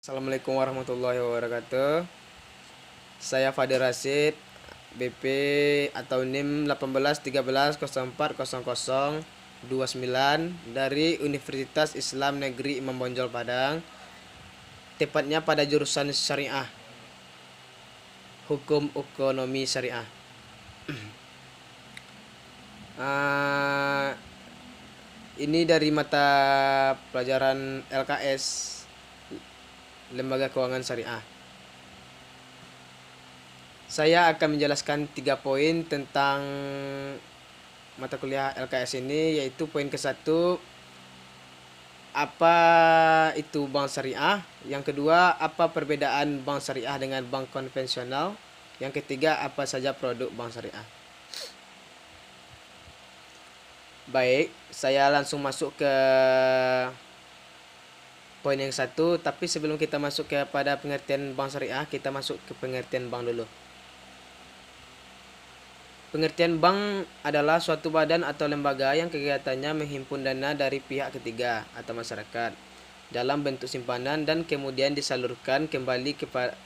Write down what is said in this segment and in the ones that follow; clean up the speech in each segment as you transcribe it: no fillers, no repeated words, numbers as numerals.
Assalamualaikum warahmatullahi wabarakatuh. Saya Fadil Rasid, BP atau NIM 1813040029 dari Universitas Islam Negeri Imam Bonjol Padang, tepatnya pada jurusan Syariah, Hukum Ekonomi Syariah. Ah, ini dari mata pelajaran LKS, Lembaga Keuangan Syariah. Saya akan menjelaskan 3 poin tentang mata kuliah LKS ini, yaitu poin ke-1, apa itu bank syariah. Yang kedua, apa perbedaan bank syariah dengan bank konvensional. Yang ketiga, apa saja produk bank syariah. Baik, saya langsung masuk ke poin yang satu. Tapi sebelum kita masuk kepada pengertian bank syariah, kita masuk ke pengertian bank dulu. Pengertian bank adalah suatu badan atau lembaga yang kegiatannya menghimpun dana dari pihak ketiga atau masyarakat dalam bentuk simpanan dan kemudian disalurkan kembali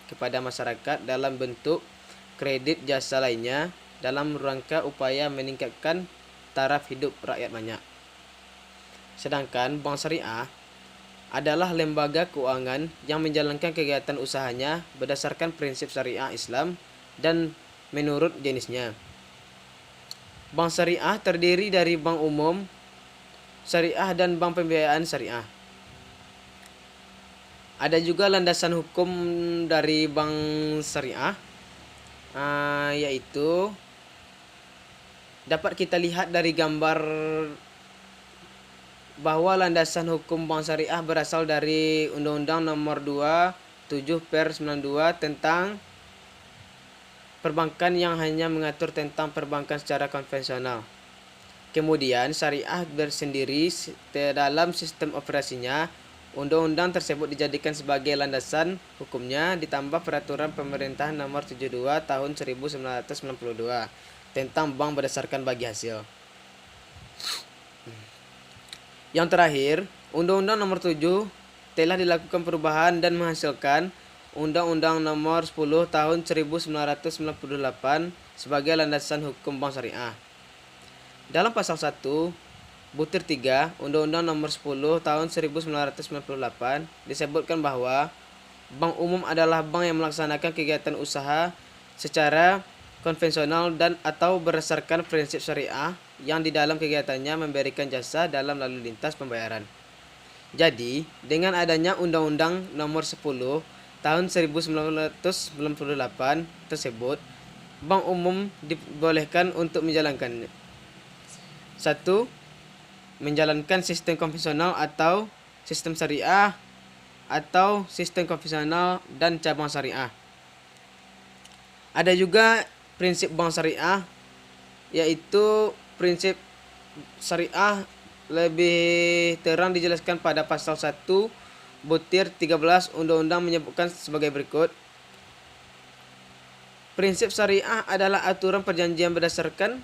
kepada masyarakat dalam bentuk kredit jasa lainnya dalam rangka upaya meningkatkan taraf hidup rakyat banyak. Sedangkan bank syariah adalah lembaga keuangan yang menjalankan kegiatan usahanya berdasarkan prinsip syariah Islam dan menurut jenisnya. Bank syariah terdiri dari bank umum syariah dan bank pembiayaan syariah. Ada juga landasan hukum dari bank syariah, yaitu dapat kita lihat dari gambar bahwa landasan hukum bank syariah berasal dari Undang-Undang Nomor 27/92 tentang perbankan yang hanya mengatur tentang perbankan secara konvensional. Kemudian syariah bersendiri dalam sistem operasinya. Undang-undang tersebut dijadikan sebagai landasan hukumnya ditambah peraturan pemerintah nomor 72 tahun 1992 tentang bank berdasarkan bagi hasil. Yang terakhir, Undang-Undang Nomor 7 telah dilakukan perubahan dan menghasilkan Undang-Undang Nomor 10 Tahun 1998 sebagai landasan hukum bank syariah. Dalam pasal 1 butir 3 Undang-Undang Nomor 10 Tahun 1998 disebutkan bahwa bank umum adalah bank yang melaksanakan kegiatan usaha secara konvensional dan atau berdasarkan prinsip syariah yang di dalam kegiatannya memberikan jasa dalam lalu lintas pembayaran. Jadi, dengan adanya Undang-Undang Nomor 10 Tahun 1998 tersebut, bank umum dibolehkan untuk menjalankan 1. Menjalankan sistem konvensional atau sistem syariah atau sistem konvensional dan cabang syariah. Ada juga prinsip bank syariah, yaitu prinsip syariah lebih terang dijelaskan pada pasal 1 butir 13 Undang-Undang menyebutkan sebagai berikut. Prinsip syariah adalah aturan perjanjian berdasarkan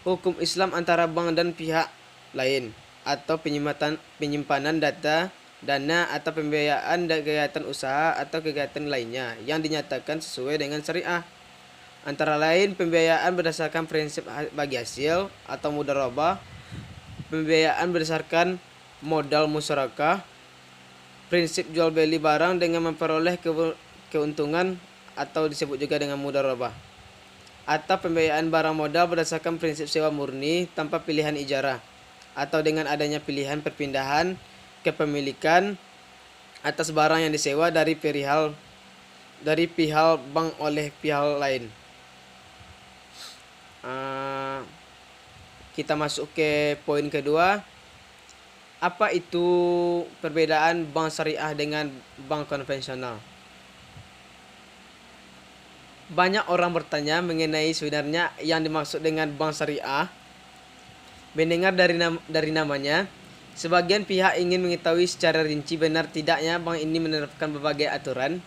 hukum Islam antara bank dan pihak lain atau penyimpanan dana atau pembiayaan dan kegiatan usaha atau kegiatan lainnya yang dinyatakan sesuai dengan syariah. Antara lain pembiayaan berdasarkan prinsip bagi hasil atau mudharabah, pembiayaan berdasarkan modal musyarakah, prinsip jual beli barang dengan memperoleh keuntungan atau disebut juga dengan mudharabah, atau pembiayaan barang modal berdasarkan prinsip sewa murni tanpa pilihan ijarah atau dengan adanya pilihan perpindahan kepemilikan atas barang yang disewa dari pihak bank oleh pihak lain. Kita masuk ke poin kedua. Apa itu perbedaan bank syariah dengan bank konvensional? Banyak orang bertanya mengenai sebenarnya yang dimaksud dengan bank syariah. Mendengar dari namanya, sebagian pihak ingin mengetahui secara rinci benar tidaknya bank ini menerapkan berbagai aturan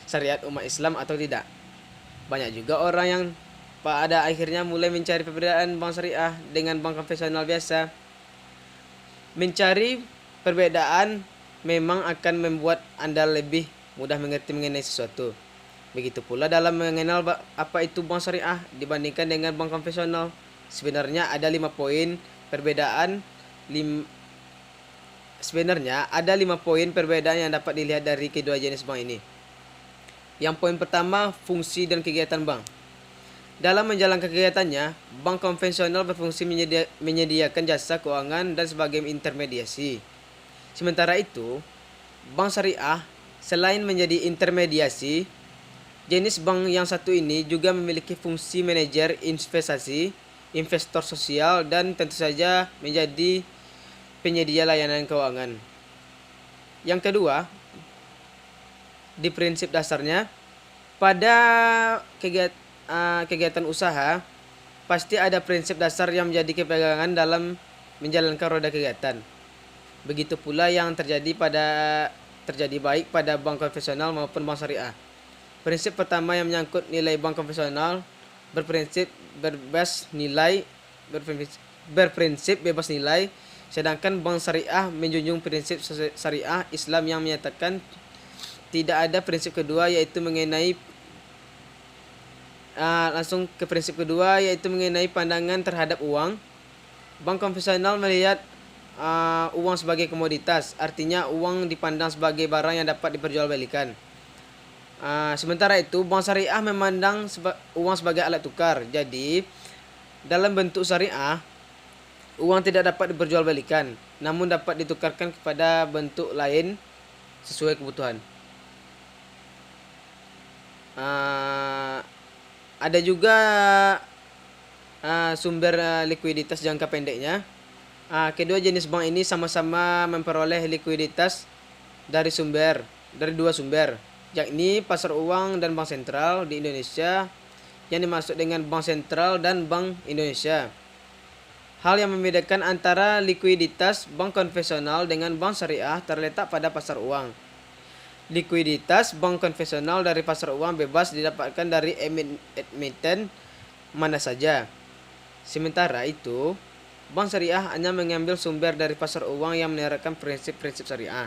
syariat umat Islam atau tidak. Banyak juga orang yang pada akhirnya mulai mencari perbedaan bank syariah dengan bank konvensional biasa. Mencari perbedaan memang akan membuat Anda lebih mudah mengerti mengenai sesuatu. Begitu pula dalam mengenal apa itu bank syariah dibandingkan dengan bank konvensional. Sebenarnya ada 5 poin perbedaan yang dapat dilihat dari kedua jenis bank ini. Yang poin pertama, fungsi dan kegiatan bank. Dalam menjalankan kegiatannya, bank konvensional berfungsi menyediakan jasa keuangan dan sebagai intermediasi. Sementara itu, bank syariah selain menjadi intermediasi, jenis bank yang satu ini juga memiliki fungsi manajer investasi, investor sosial, dan tentu saja menjadi penyedia layanan keuangan. Yang kedua, di prinsip dasarnya, pada kegiatan usaha, pasti ada prinsip dasar yang menjadi kepegangan dalam menjalankan roda kegiatan. Begitu pula yang terjadi baik pada bank konvensional maupun bank syariah. Prinsip pertama yang menyangkut nilai bank konvensional berprinsip bebas nilai, sedangkan bank syariah menjunjung prinsip syariah Islam yang menyatakan tidak ada prinsip kedua, yaitu mengenai pandangan terhadap uang. Bank konvensional melihat uang sebagai komoditas, artinya uang dipandang sebagai barang yang dapat diperjualbelikan. Sementara itu, bank syariah memandang uang sebagai alat tukar. Jadi, dalam bentuk syariah, uang tidak dapat diperjualbelikan, namun dapat ditukarkan kepada bentuk lain sesuai kebutuhan. Ada juga sumber likuiditas jangka pendeknya. Kedua jenis bank ini sama-sama memperoleh likuiditas dari dua sumber, yakni pasar uang dan bank sentral di Indonesia, yang dimaksud dengan bank sentral dan Bank Indonesia. Hal yang membedakan antara likuiditas bank konvensional dengan bank syariah terletak pada pasar uang. Likuiditas bank konvensional dari pasar uang bebas didapatkan dari emiten mana saja. Sementara itu, bank syariah hanya mengambil sumber dari pasar uang yang menerapkan prinsip-prinsip syariah.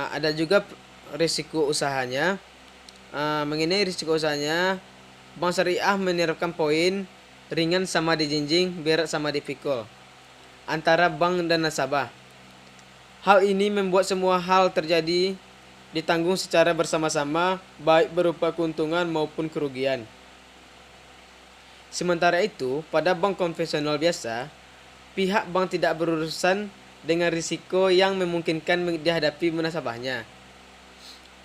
Ada juga risiko usahanya. Mengenai risiko usahanya, bank syariah menerapkan poin ringan sama dijinjing, berat sama dipikul antara bank dan nasabah. Hal ini membuat semua hal terjadi ditanggung secara bersama-sama, baik berupa keuntungan maupun kerugian. Sementara itu, pada bank konvensional biasa, pihak bank tidak berurusan dengan risiko yang memungkinkan dihadapi nasabahnya.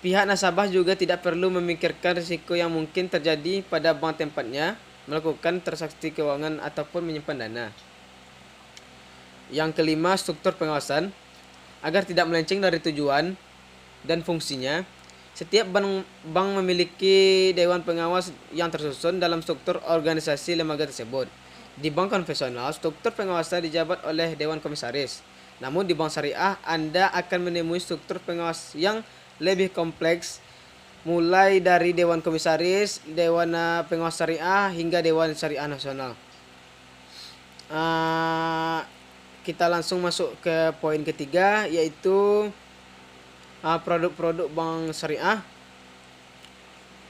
Pihak nasabah juga tidak perlu memikirkan risiko yang mungkin terjadi pada bank tempatnya melakukan transaksi keuangan ataupun menyimpan dana. Yang kelima, struktur pengawasan. Agar tidak melenceng dari tujuan dan fungsinya, setiap bank memiliki dewan pengawas yang tersusun dalam struktur organisasi lembaga tersebut. Di bank konvensional, struktur pengawasan dijabat oleh dewan komisaris. Namun di bank syariah, Anda akan menemui struktur pengawas yang lebih kompleks, mulai dari dewan komisaris, dewan pengawas syariah, hingga dewan syariah nasional. Kita langsung masuk ke poin ketiga, yaitu produk-produk bank syariah.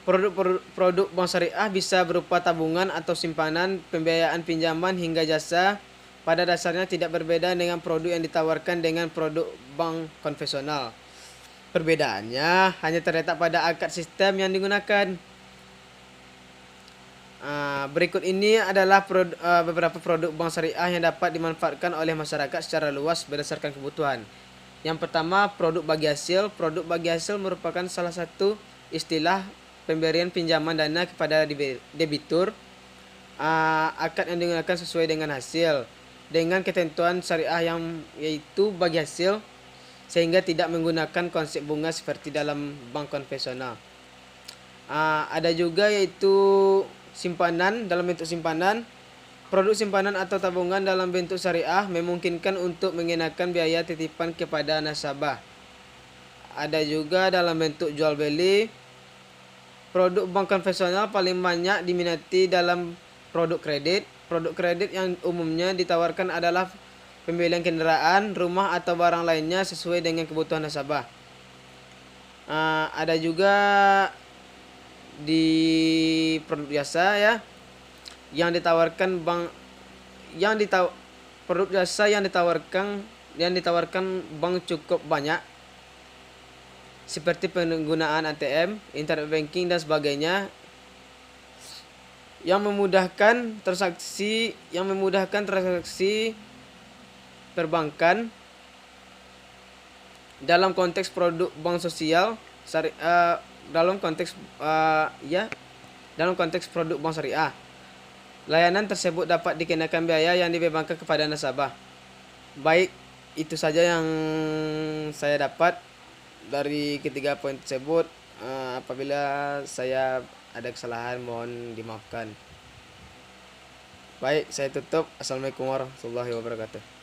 Produk bank syariah bisa berupa tabungan atau simpanan, pembiayaan pinjaman hingga jasa. Pada dasarnya tidak berbeda dengan produk yang ditawarkan dengan produk bank konvensional. Perbedaannya hanya terletak pada akad sistem yang digunakan. Berikut ini adalah beberapa produk bank syariah yang dapat dimanfaatkan oleh masyarakat secara luas berdasarkan kebutuhan. Yang pertama, produk bagi hasil. Produk bagi hasil merupakan salah satu istilah pemberian pinjaman dana kepada debitur. Akad yang digunakan sesuai dengan hasil, dengan ketentuan syariah yaitu bagi hasil, sehingga tidak menggunakan konsep bunga seperti dalam bank konvensional. Ada juga yaitu simpanan dalam bentuk simpanan. Produk simpanan atau tabungan dalam bentuk syariah memungkinkan untuk mengenakan biaya titipan kepada nasabah. Ada juga dalam bentuk jual beli. Produk bank konvensional paling banyak diminati dalam produk kredit. Produk kredit yang umumnya ditawarkan adalah pembelian kendaraan, rumah atau barang lainnya sesuai dengan kebutuhan nasabah. Ada juga di produk jasa ya yang ditawarkan produk jasa yang ditawarkan bank cukup banyak, seperti penggunaan ATM, internet banking dan sebagainya, yang memudahkan transaksi perbankan. Dalam konteks produk bank sosial dalam konteks produk bank syariah, layanan tersebut dapat dikenakan biaya yang dibebankan kepada nasabah. Baik, itu saja yang saya dapat dari ketiga poin tersebut. Apabila saya ada kesalahan mohon dimaafkan. Baik, saya tutup. Assalamualaikum warahmatullahi wabarakatuh.